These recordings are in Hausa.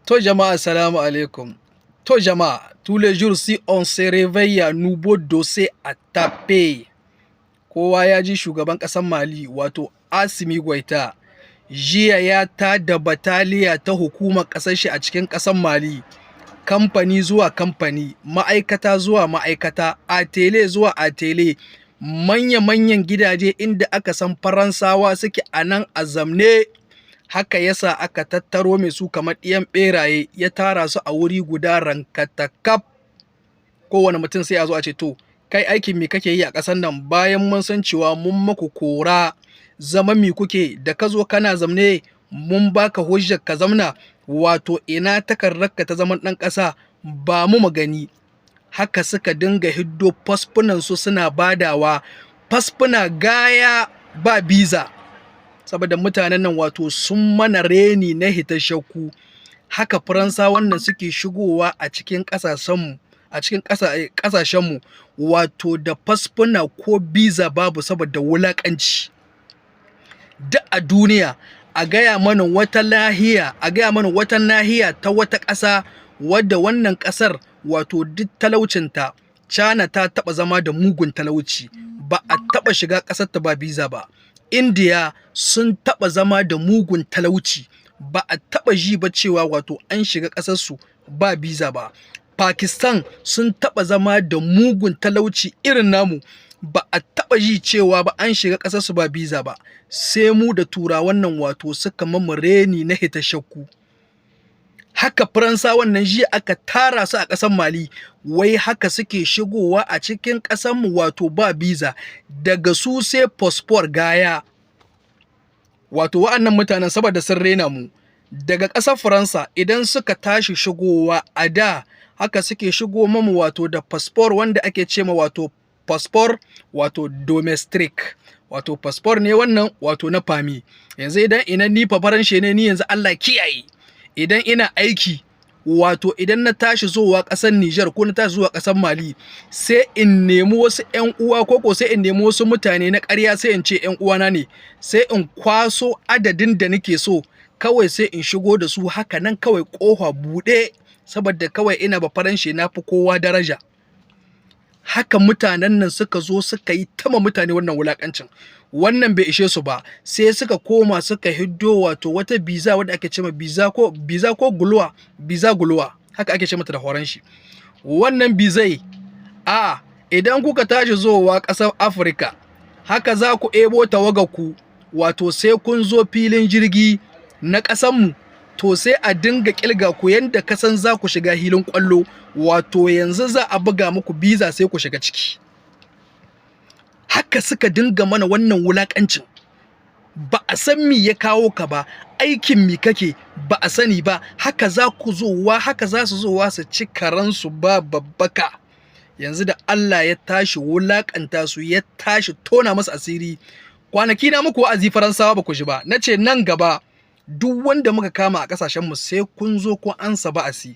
To jama'a, assalamu alaikum. To jama'a, tous les jours si on se réveille, un nouveau dossier à taper. Kowa ya ji shugaban ƙasar Mali wato Assimi Goïta jiya ya tada bataliya ta hukumar ƙasar shi a cikin ƙasar Mali. Kamfani zuwa kamfani, ma'aikata zuwa ma'aikata, atele zuwa atele, manya-manyan gidaje inda aka san Faransawa suke a nan a zamne. Haka yasa aka tattaro mai su kamar ɗiyan ɓeraye ya tara su a wuri guda rankatakaf. Kowane mutum sai a zo a ce to kai aikin me kake yi a ƙasar nan bayan mun san cewa mun maku kora, zama mi kuke da ka zo kana zamne mun baka hujjar ka zamna, wato ina takardarka ta zaman ɗan ƙasa ba mu magani. Haka suka dinga hiddo fasfunan su suna badawa, fasfuna gaya ba biza. Saboda mutanen nan wato sun mana reni na hita shakku. Haka Faransa wannan suke shigowa a cikin ƙasashenmu, a cikin ƙasashenmu wato da fasfuna ko biza babu saboda wulaƙanci. Da a duniya a gaya mana wata nahiya ta wata ƙasa wadda wannan ƙasar wato duk talaucinta China ta taɓa zama da mugun talauci, ba a taɓa shiga ƙasarta ba biza ba. India sun taɓa zama da mugun talauci, ba a taɓa ji ba cewa wato an shiga ƙasarsu ba biza ba. Pakistan sun taɓa zama da mugun talauci irin namu, ba a taɓa ji cewa ba an shiga ƙasarsu ba biza ba. Sai mu da turawan nan wato suka mamu reni na hita shakku. Haka Faransa wannan jiya aka tara su a ƙasar Mali, wai haka suke shigowa a cikin ƙasarmu wato ba biza, daga su sai fosfor gaya. Wato wa'annan mutanen saboda sun rena mu, daga ƙasar Faransa idan suka tashi shigowa a da haka suke shigo mamu wato da fosfor wanda ake ce ma wato fosfor wato domestic. Wato fosfor ne wannan wato na fami. Yanzu idan ina ni fa faranshe ne ni yanzu Allah kiyaye. Idan ina aiki wato idan na tashi zuwa ƙasar Nijar ko na tashi zuwa ƙasar Mali, sai in nemi wasu ƴan uwa ko sai in nemi wasu mutane na ƙarya sai in ce ƴan uwana ne, sai in kwaso adadin da nake so kawai sai in shigo da su haka nan kawai ƙofa buɗe, saboda kawai ina ba faranshe na fi kowa daraja. Haka mutanen nan suka zo suka yi tama mutane wannan wulakancin. Wannan bai ishe su ba, sai suka koma suka hiddo wato wata biza wadda ake ce ma biza ko guluwa, haka ake ce mata da horon shi. Wannan bizai idan kuka tashi zowa ƙasar Afirka, haka za ku ebo tawagarku, wato sai kun zo filin jirgi na ƙasanmu, to sai a dinga kilga ku yanda kasan za ku shiga hilin ƙwallo, wato yanzu za a buga muku biza sai ku shiga ciki. Haka suka dinga mana wannan wulakancin. Ba a san me ya kawo ka ba, aikin mi kake ba a sani ba, haka za ku zowa, haka za su zowa su ci karansu ba babbaka. Yanzu da Allah ya tashi wulakanta su, ya tashi tona masu asiri. Kwanaki na muku wa'azi Faransawa ba ku ji ba, nace nan gaba duk wanda muka kama a ƙasashenmu sai kun zo kun ansa ba'asi.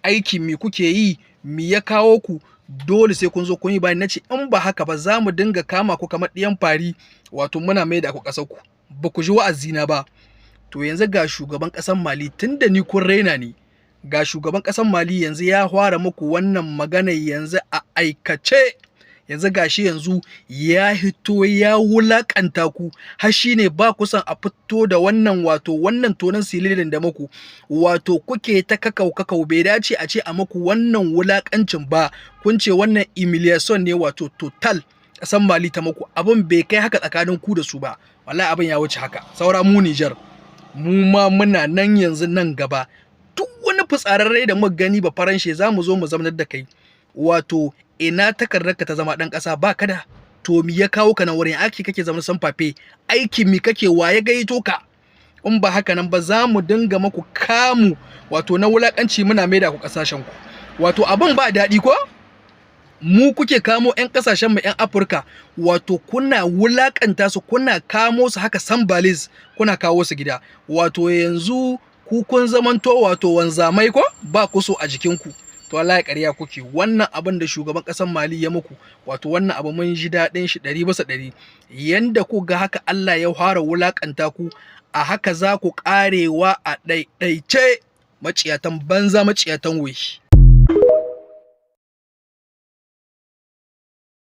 Aiki me kuke yi, me ya kawo ku, dole sai kun zo kun yi bayani. Nace in ba haka ba za mu dinga kama ku kamar ɗiyan fari, wato muna mai da ku ƙasar ku. Ba ku ji wa'azina ba. To yanzu ga shugaban ƙasar Mali, tunda ni kun raina ni, ga shugaban ƙasar Mali yanzu ya fara muku wannan magana yanzu a aikace. Yanzu gashi yanzu ya hito ya wulakanta ku, har shine ba ku san a fito da wannan wato wannan tonan sililin da muku, wato kuke ta kakau bai dace a ce a muku wannan wulakancin ba. Kun ce wannan humiliation ne wato total ƙasar Mali ta muku, abin bai kai haka tsakanin ku da su ba. Wallahi abin ya wuce haka. Saura mu Nijar, mu ma muna nan yanzu nan gaba. Duk wani fitsararre da muka gani ba faranshe za mu zo mu zamanar da kai. Wato ina takardarka ta zama ɗan ƙasa ba ka da, to mi ya kawo ka nan wurin aiki kake zama sanfafe, aikin mi kake waye gaito ka? In ba haka nan ba za mu dinga maku kamu wato na wulakanci, muna maida ku ƙasashen ku. Wato abin ba daɗi ko? Mu kuke kamo 'yan ƙasashen mu 'yan Afirka, wato kuna wulakanta su, kuna kamo su haka sambalis, kuna kawo su gida. Wato yanzu ku kun zamanto wato wanzamai ko ba ku so a jikinku. To wallahi ƙarya kuke. Wannan abin da shugaban ƙasar Mali ya muku, wato wannan abu mun ji daɗin shi 100%. Yanda ku ga haka Allah ya fara wulakanta ku, a haka za ku ƙarewa a ɗaiɗaice. maciyatan banza maciyatan wofi.